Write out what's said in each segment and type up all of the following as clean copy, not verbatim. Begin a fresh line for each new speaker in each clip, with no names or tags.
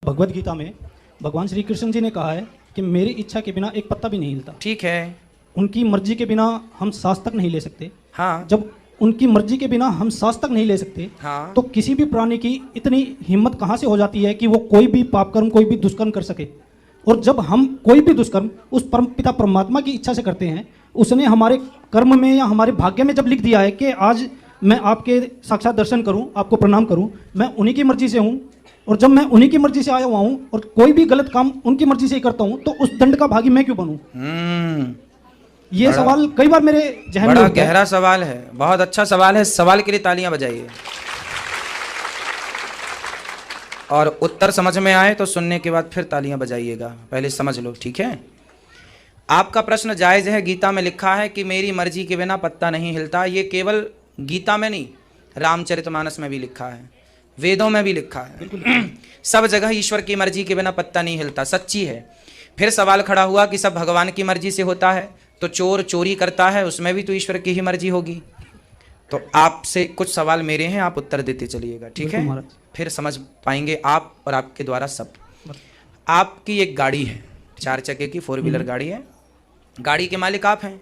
भगवत गीता में भगवान श्री कृष्ण जी ने कहा है कि मेरी इच्छा के बिना एक पत्ता भी नहीं हिलता।
ठीक है।
उनकी मर्जी के बिना हम सांस तक नहीं ले सकते।
हाँ।
जब उनकी मर्जी के बिना हम सांस तक नहीं ले सकते,
हाँ।
तो किसी भी प्राणी की इतनी हिम्मत कहाँ से हो जाती है कि वो कोई भी पाप कर्म, कोई भी दुष्कर्म कर सके। और जब हम कोई भी दुष्कर्म उस परम पिता परमात्मा की इच्छा से करते हैं, उसने हमारे कर्म में या हमारे भाग्य में जब लिख दिया है कि आज मैं आपके साक्षात दर्शन करूं, आपको प्रणाम करूं, मैं उन्हीं की मर्जी से हूं, और जब मैं उन्हीं की मर्जी से आया हुआ हूं और कोई भी गलत काम उनकी मर्जी से ही करता हूं, तो उस दंड का भागी मैं क्यों बनूं? ये सवाल कई बार मेरे जहन में
बड़ा गहरा सवाल है, बहुत अच्छा सवाल है। सवाल के लिए तालियां बजाइए। और उत्तर समझ में आए तो सुनने के बाद फिर तालियां बजाइएगा, पहले समझ लो, ठीक है। आपका प्रश्न जायज है। गीता में लिखा है कि मेरी मर्जी के बिना पत्ता नहीं हिलता। ये केवल गीता में नहीं, रामचरितमानस में भी लिखा है, वेदों में भी लिखा है। सब जगह ईश्वर की मर्जी के बिना पत्ता नहीं हिलता, सच्ची है। फिर सवाल खड़ा हुआ कि सब भगवान की मर्जी से होता है, तो चोर चोरी करता है, उसमें भी तो ईश्वर की ही मर्जी होगी। तो आपसे कुछ सवाल मेरे हैं, आप उत्तर देते चलिएगा, ठीक है। फिर समझ पाएंगे आप और आपके द्वारा सब। आपकी एक गाड़ी है, 4 चक्के की 4 व्हीलर गाड़ी है। गाड़ी के मालिक आप हैं।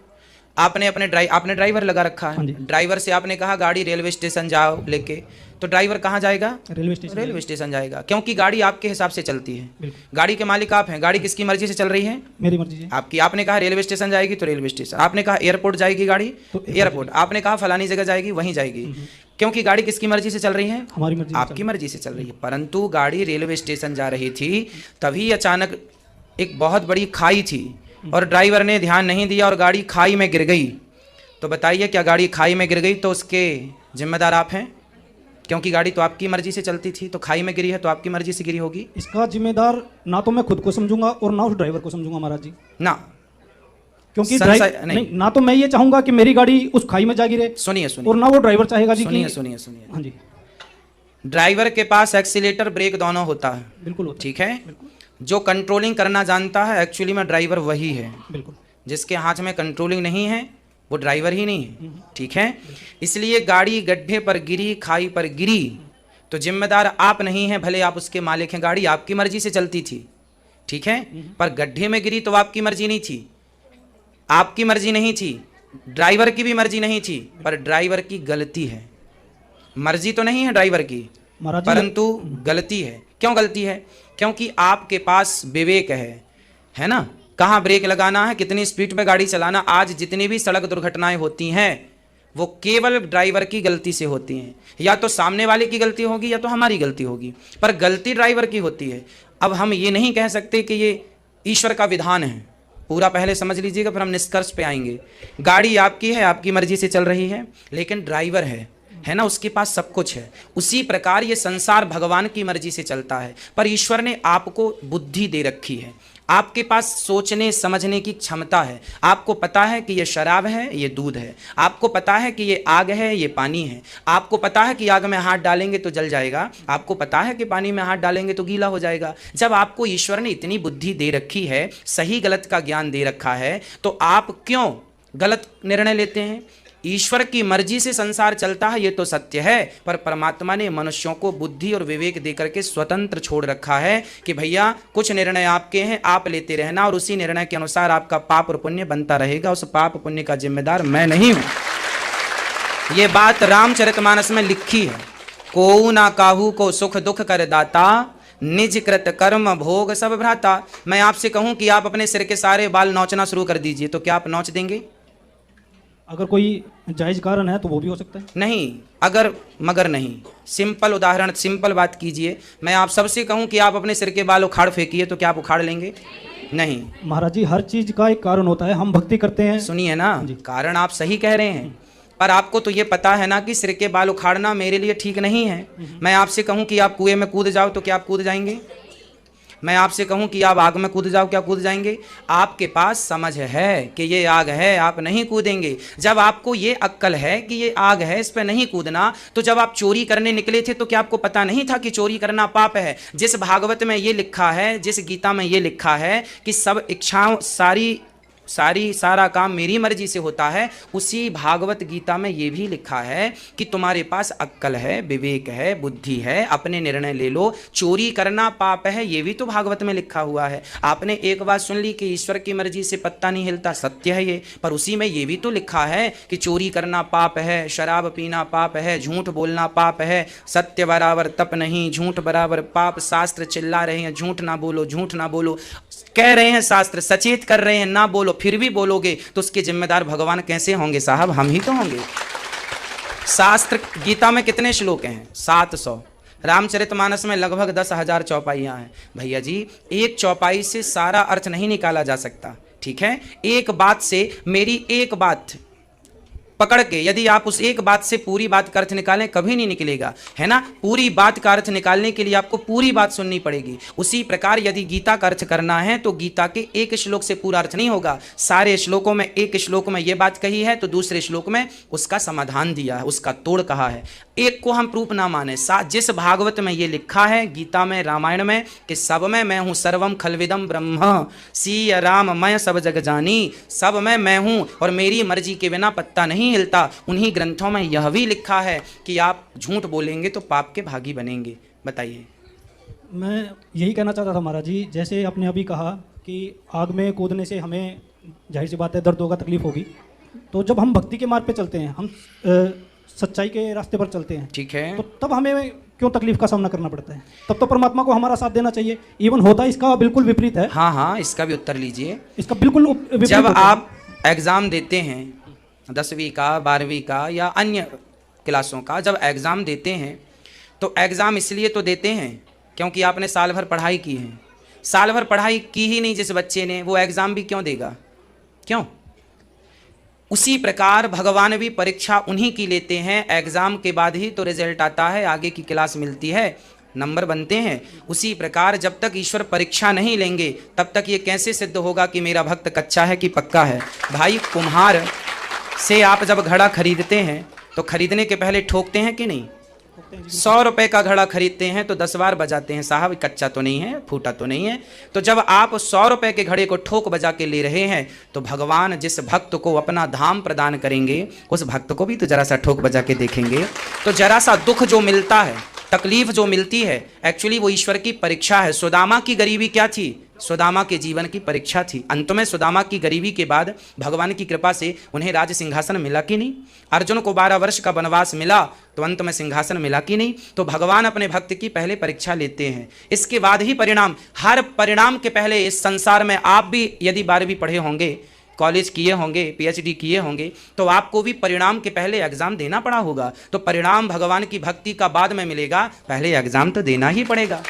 आपने आपने ड्राइवर लगा रखा है। ड्राइवर से आपने कहा गाड़ी रेलवे स्टेशन जाओ लेके, तो ड्राइवर कहाँ जाएगा? रेलवे स्टेशन जाएगा, क्योंकि गाड़ी आपके हिसाब से चलती है। गाड़ी के मालिक आप हैं। गाड़ी किसकी मर्जी से चल रही है? मेरी मर्जी से। आपकी। आपने कहा रेलवे स्टेशन जाएगी तो रेलवे स्टेशन, आपने कहा एयरपोर्ट जाएगी गाड़ी तो एयरपोर्ट, आपने कहा फलानी जगह जाएगी वहीं जाएगी, क्योंकि गाड़ी किसकी मर्जी से चल रही है? हमारी मर्जी। आपकी मर्जी से चल रही है। परंतु गाड़ी रेलवे स्टेशन जा रही थी, तभी अचानक एक बहुत बड़ी खाई थी और ड्राइवर ने ध्यान नहीं दिया और गाड़ी खाई में गिर गई। तो बताइए, क्या गाड़ी खाई में गिर गई तो उसके जिम्मेदार आप हैं? क्योंकि गाड़ी तो आपकी मर्जी से चलती थी, तो खाई में गिरी है तो आपकी मर्जी से गिरी होगी। इसका जिम्मेदार ना तो मैं खुद को समझूंगा और ना उस ड्राइवर को समझूंगा महाराज जी। ना, क्योंकि नहीं, ना तो मैं ये चाहूंगा कि मेरी गाड़ी उस खाई में जा गिरे, सुनिए, और ना वो ड्राइवर चाहेगा जी। सुनिए। हाँ जी। ड्राइवर के पास एक्सीलेटर ब्रेक दोनों होता है। बिल्कुल, ठीक है। जो कंट्रोलिंग करना जानता है एक्चुअली में ड्राइवर वही है। बिल्कुल। जिसके हाथ में कंट्रोलिंग नहीं है वो ड्राइवर ही नहीं है, ठीक है। इसलिए गाड़ी गड्ढे पर गिरी, खाई पर गिरी, तो जिम्मेदार आप नहीं हैं, भले आप उसके मालिक हैं। गाड़ी आपकी मर्जी से चलती थी, ठीक है, पर गड्ढे में गिरी तो आपकी मर्जी नहीं थी, आपकी मर्जी नहीं थी, ड्राइवर की भी मर्जी नहीं थी, पर ड्राइवर की गलती है। मर्जी तो नहीं है ड्राइवर की, परंतु गलती है। क्यों गलती है? क्योंकि आपके पास विवेक है ना, कहाँ ब्रेक लगाना है, कितनी स्पीड पे गाड़ी चलाना। आज जितनी भी सड़क दुर्घटनाएं होती हैं वो केवल ड्राइवर की गलती से होती हैं। या तो सामने वाले की गलती होगी या तो हमारी गलती होगी, पर गलती ड्राइवर की होती है। अब हम ये नहीं कह सकते कि ये ईश्वर का विधान है, पूरा पहले समझ लीजिएगा, फिर हम निष्कर्ष पे आएंगे। गाड़ी आपकी है, आपकी मर्जी से चल रही है, लेकिन ड्राइवर है ना, उसके पास सब कुछ है। उसी प्रकार ये संसार भगवान की मर्जी से चलता है, पर ईश्वर ने आपको बुद्धि दे रखी है, आपके पास सोचने समझने की क्षमता है। आपको पता है कि ये शराब है, ये दूध है, आपको पता है कि ये आग है, ये पानी है, आपको पता है कि आग में हाथ डालेंगे तो जल जाएगा, आपको पता है कि पानी में हाथ डालेंगे तो गीला हो जाएगा। जब आपको ईश्वर ने इतनी बुद्धि दे रखी है, सही गलत का ज्ञान दे रखा है, तो आप क्यों गलत निर्णय लेते हैं? ईश्वर की मर्जी से संसार चलता है, ये तो सत्य है, पर परमात्मा ने मनुष्यों को बुद्धि और विवेक देकर के स्वतंत्र छोड़ रखा है कि भैया कुछ निर्णय आपके हैं, आप लेते रहना, और उसी निर्णय के अनुसार आपका पाप और पुण्य बनता रहेगा। उस पाप पुण्य का जिम्मेदार मैं नहीं हूं। ये बात रामचरितमानस में लिखी है। को ना काहू को सुख दुख कर दाता, निज कृत कर्म भोग सब भ्राता। मैं आपसे कहूं कि आप अपने सिर के सारे बाल नोचना शुरू कर दीजिए, तो क्या आप नोच देंगे? अगर कोई जायज कारण है तो वो भी हो सकता है। नहीं, अगर मगर नहीं। सिंपल उदाहरण, सिंपल बात कीजिए। मैं आप सबसे कहूं कि आप अपने सिर के बाल उखाड़ फेंकिए, तो क्या आप उखाड़ लेंगे? नहीं। महाराज जी, हर चीज का एक कारण होता है, हम भक्ति करते हैं। सुनिए ना, कारण आप सही कह रहे हैं, पर आपको तो ये पता है ना कि सिर के बाल उखाड़ना मेरे लिए ठीक नहीं है। मैं आपसे कहूं कि आप कुएं में कूद जाओ, तो क्या आप कूद जाएंगे? मैं आपसे कहूं कि आप आग में कूद जाओ, क्या कूद जाएंगे? आपके पास समझ है कि ये आग है, आप नहीं कूदेंगे। जब आपको ये अक्ल है कि ये आग है, इस पे नहीं कूदना, तो जब आप चोरी करने निकले थे तो क्या आपको पता नहीं था कि चोरी करना पाप है? जिस भागवत में ये लिखा है, जिस गीता में ये लिखा है कि सब इच्छाओं, सारी सारा काम मेरी मर्जी से होता है। उसी भागवत गीता में ये भी लिखा है कि तुम्हारे पास अक्ल है, विवेक है, बुद्धि है, अपने निर्णय ले लो। चोरी करना पाप है, ये भी तो भागवत में लिखा हुआ है। आपने एक बात सुन ली कि ईश्वर की मर्जी से पत्ता नहीं हिलता, सत्य है ये, पर उसी में ये भी तो लिखा है कि चोरी करना पाप है, शराब पीना पाप है, झूठ बोलना पाप है, सत्य बराबर तप नहीं, झूठ बराबर पाप। शास्त्र चिल्ला रहे हैं झूठ ना बोलो, झूठ ना बोलो, कह रहे हैं शास्त्र, सचेत कर रहे हैं ना बोलो, फिर भी बोलोगे तो उसके जिम्मेदार भगवान कैसे होंगे साहब? हम ही तो होंगे। शास्त्र गीता में कितने श्लोक हैं? 700। रामचरितमानस में लगभग 10,000 चौपाइयां हैं। भैया जी, एक चौपाई से सारा अर्थ नहीं निकाला जा सकता, ठीक है? एक बात से, मेरी एक बात पकड़ के यदि आप उस एक बात से पूरी बात का अर्थ निकालें, कभी नहीं निकलेगा, है ना? पूरी बात का अर्थ निकालने के लिए आपको पूरी बात सुननी पड़ेगी। उसी प्रकार यदि गीता का अर्थ करना है तो गीता के एक श्लोक से पूरा अर्थ नहीं होगा। सारे श्लोकों में, एक श्लोक में यह बात कही है तो दूसरे श्लोक में उसका समाधान दिया है, उसका तोड़ कहा है। एक को हम प्रूफ ना माने। जिस भागवत में ये लिखा है, गीता में, रामायण में, कि सब में मैं हूँ, सर्वम खलविदम ब्रह्म, सीय राम मैं सब जग जानी, सब में मैं हूँ और मेरी मर्जी के बिना पत्ता नहीं हिलता। उन्हीं ग्रंथों में यह भी लिखा है कि आप झूठ बोलेंगे तो पाप के भागी बनेंगे। बताइए।
मैं यही कहना चाहता था महाराज जी, जैसे आपने अभी कहा कि आग में कूदने से हमें जाहिर सी बात है दर्द होगा, तकलीफ होगी। तो जब हम भक्ति के मार्ग पे चलते हैं, हम सच्चाई के रास्ते पर चलते हैं,
ठीक है,
तो तब हमें क्यों तकलीफ का सामना करना पड़ता है? तब तो परमात्मा को हमारा साथ देना चाहिए। इवन होता इसका बिल्कुल विपरीत है।
हाँ हाँ, इसका भी उत्तर लीजिए।
इसका बिल्कुल विपरीत
जब
होता है।
आप एग्जाम देते हैं 10वीं का, 12वीं का या अन्य क्लासों का, जब एग्ज़ाम देते हैं तो एग्ज़ाम इसलिए तो देते हैं क्योंकि आपने साल भर पढ़ाई की है। साल भर पढ़ाई की ही नहीं जिस बच्चे ने, वो एग्ज़ाम भी क्यों देगा? क्यों? उसी प्रकार भगवान भी परीक्षा उन्हीं की लेते हैं, एग्ज़ाम के बाद ही तो रिजल्ट आता है, आगे की क्लास मिलती है, नंबर बनते हैं। उसी प्रकार जब तक ईश्वर परीक्षा नहीं लेंगे तब तक ये कैसे सिद्ध होगा कि मेरा भक्त कच्चा है कि पक्का है? भाई, कुम्हार से आप जब घड़ा खरीदते हैं तो खरीदने के पहले ठोकते हैं कि नहीं? 100 रुपए का घड़ा खरीदते हैं तो 10 बार बजाते हैं, साहब कच्चा तो नहीं है, फूटा तो नहीं है। तो जब आप 100 रुपए के घड़े को ठोक बजा के ले रहे हैं तो भगवान जिस भक्त को अपना धाम प्रदान करेंगे उस भक्त को भी तो जरा सा ठोक बजा के देखेंगे। तो जरा सा दुख जो मिलता है, तकलीफ जो मिलती है, एक्चुअली वो ईश्वर की परीक्षा है। सुदामा की गरीबी क्या थी? सुदामा के जीवन की परीक्षा थी। अंत में सुदामा की गरीबी के बाद भगवान की कृपा से उन्हें राज सिंहासन मिला कि नहीं? अर्जुन को 12 वर्ष का वनवास मिला तो अंत में सिंहासन मिला कि नहीं? तो भगवान अपने भक्त की पहले परीक्षा लेते हैं, इसके बाद ही परिणाम। हर परिणाम के पहले इस संसार में आप भी यदि 12वीं पढ़े होंगे, कॉलेज किए होंगे, PhD किए होंगे, तो आपको भी परिणाम के पहले एग्जाम देना पड़ा होगा। तो परिणाम भगवान की भक्ति का बाद में मिलेगा, पहले एग्जाम तो देना ही पड़ेगा।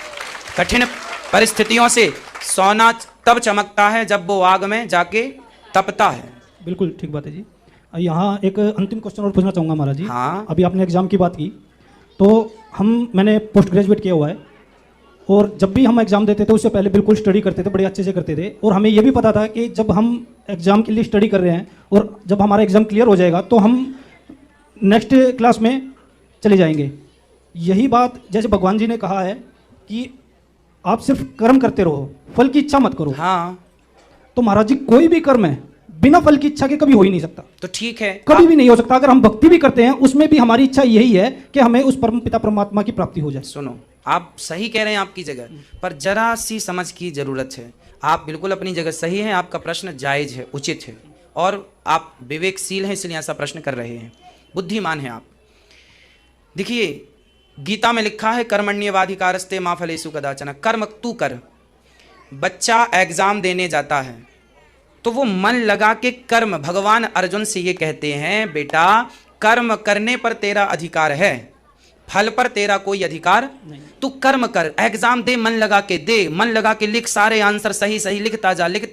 कठिन परिस्थितियों से सोना तब चमकता है जब वो आग में जाके तपता है।
बिल्कुल ठीक बात है जी। यहाँ एक अंतिम क्वेश्चन और पूछना चाहूँगा महाराज जी।
हाँ।
अभी आपने एग्जाम की बात की, तो मैंने पोस्ट ग्रेजुएट किया हुआ है, और जब भी हम एग्ज़ाम देते थे उससे पहले बिल्कुल स्टडी करते थे, बड़े अच्छे से करते थे। और हमें ये भी पता था कि जब हम एग्ज़ाम के लिए स्टडी कर रहे हैं और जब हमारा एग्ज़ाम क्लियर हो जाएगा तो हम नेक्स्ट क्लास में चले जाएंगे। यही बात जैसे भगवान जी ने कहा है कि आप सिर्फ कर्म करते रहो, फल की इच्छा मत करो।
हाँ,
तो महाराज जी, कोई भी कर्म है बिना फल की इच्छा के कभी हो ही नहीं सकता।
तो ठीक है,
कभी भी नहीं हो सकता। अगर हम भक्ति भी करते हैं उसमें भी हमारी इच्छा यही है कि हमें उस परम पिता परमात्मा की प्राप्ति हो जाए।
सुनो, आप सही कह रहे हैं आपकी जगह, पर जरा सी समझ की जरूरत है। आप बिल्कुल अपनी जगह सही हैं, आपका प्रश्न जायज है, उचित है, और आप विवेकशील हैं इसलिए ऐसा प्रश्न कर रहे हैं, बुद्धिमान हैं आप। देखिए, गीता में लिखा है कर्मण्येवाधिकारस्ते मा फलेषु कदाचन। कर्म तू कर। बच्चा एग्जाम देने जाता है तो वो मन लगा के कर्म, भगवान अर्जुन से ये कहते हैं, बेटा कर्म करने पर तेरा अधिकार है, फल पर तेरा कोई अधिकार नहीं। तू कर्म कर, एग्जाम दे, मन लगा के दे, मन लगा के लिख, सारे आंसर सही सही लिखता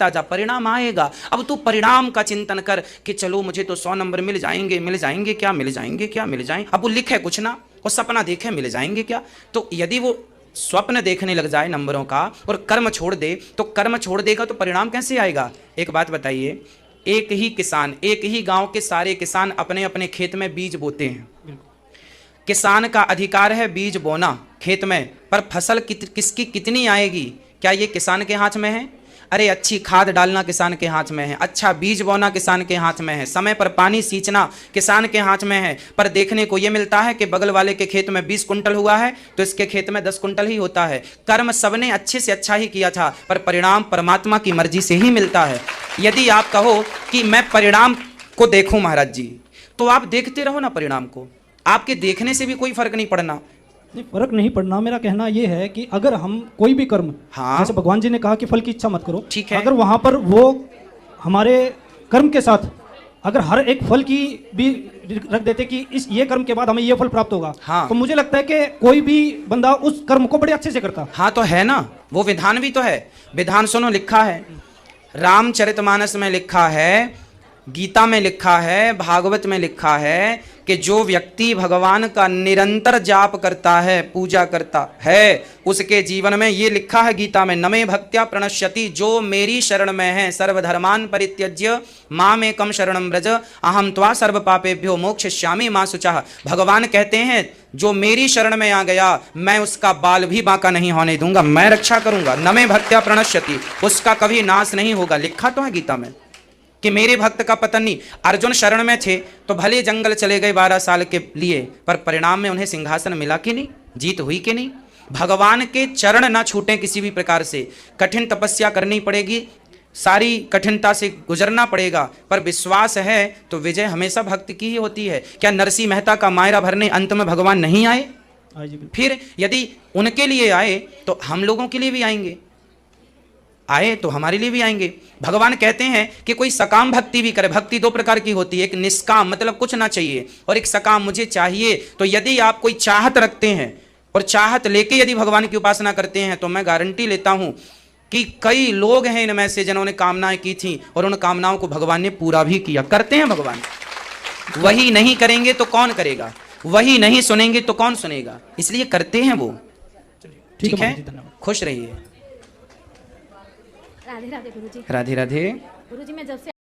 जा, परिणाम आएगा। अब तू परिणाम का चिंतन कर कि चलो मुझे तो 100 नंबर मिल जाएंगे क्या, मिल जाएंगे। अब वो लिखे कुछ ना और सपना देखे मिल जाएंगे क्या। तो यदि वो स्वप्न देखने लग जाए नंबरों का और कर्म छोड़ दे, तो कर्म छोड़ देगा तो परिणाम कैसे आएगा? एक बात बताइए, एक ही किसान, एक ही गांव के सारे किसान अपने अपने खेत में बीज बोते हैं। किसान का अधिकार है बीज बोना खेत में, पर फसल किसकी कितनी आएगी क्या ये किसान के हाथ में है? अरे अच्छी खाद डालना किसान के हाथ में है, अच्छा बीज बोना किसान के हाथ में है, समय पर पानी सींचना किसान के हाथ में है। पर देखने को यह मिलता है कि बगल वाले के खेत में 20 कुंटल हुआ है तो इसके खेत में 10 कुंटल ही होता है। कर्म सबने अच्छे से अच्छा ही किया था, पर परिणाम परमात्मा की मर्जी से ही मिलता है। यदि आप कहो कि मैं परिणाम को देखूं महाराज जी, तो आप देखते रहो ना परिणाम को, आपके देखने से भी कोई फर्क नहीं पड़ना।
नहीं, फर्क नहीं पड़ना। मेरा कहना यह है कि अगर हम कोई भी कर्म,
हाँ।
जैसे भगवान जी ने कहा कि फल की इच्छा मत करो,
ठीक है।
अगर वहां पर वो हमारे कर्म के साथ अगर हर एक फल की भी रख देते कि इस ये कर्म के बाद हमें ये फल प्राप्त होगा,
हाँ।
तो मुझे लगता है कि कोई भी बंदा उस कर्म को बड़े अच्छे से करता।
हाँ तो है ना, वो विधान भी तो है। विधान सुनो, लिखा है रामचरितमानस में, लिखा है गीता में, लिखा है भागवत में, लिखा है कि जो व्यक्ति भगवान का निरंतर जाप करता है, पूजा करता है, उसके जीवन में, ये लिखा है गीता में, नमे भक्त्या प्रणश्यति, जो मेरी शरण में है, सर्वधर्मान परित्यज्य मामेकं शरणं व्रज अहम त्वा सर्व पापेभ्यो मोक्षयिष्यामि मा शुचः। भगवान कहते हैं जो मेरी शरण में आ गया, मैं उसका बाल भी बांका नहीं होने दूंगा, मैं रक्षा करूंगा। नमे भक्त्या प्रणश्यति, उसका कभी नाश नहीं होगा। लिखा तो है गीता में कि मेरे भक्त का पतन नहीं। अर्जुन शरण में थे तो भले जंगल चले गए 12 साल के लिए, पर परिणाम में उन्हें सिंहासन मिला कि नहीं, जीत हुई कि नहीं। भगवान के चरण ना छूटें किसी भी प्रकार से, कठिन तपस्या करनी पड़ेगी, सारी कठिनता से गुजरना पड़ेगा, पर विश्वास है तो विजय हमेशा भक्त की ही होती है। क्या नरसिंह मेहता का मायरा भरने अंत में भगवान नहीं आए? फिर यदि उनके लिए आए तो हम लोगों के लिए भी आएंगे, आए तो हमारे लिए भी आएंगे। भगवान कहते हैं कि कोई सकाम भक्ति भी करे। भक्ति 2 प्रकार की होती है, एक निष्काम मतलब कुछ ना चाहिए, और एक सकाम मुझे चाहिए। तो यदि आप कोई चाहत रखते हैं और चाहत लेके यदि भगवान की उपासना करते हैं, तो मैं गारंटी लेता हूं कि कई लोग हैं इनमें से जिन्होंने कामनाएं की थी और उन कामनाओं को भगवान ने पूरा भी किया। करते हैं भगवान। वही नहीं करेंगे तो कौन करेगा, वही नहीं सुनेंगे तो कौन सुनेगा, इसलिए करते हैं वो। ठीक है, खुश रहिए।
राधे राधे गुरुजी।
राधे राधे।
गुरुजी, मैं जब से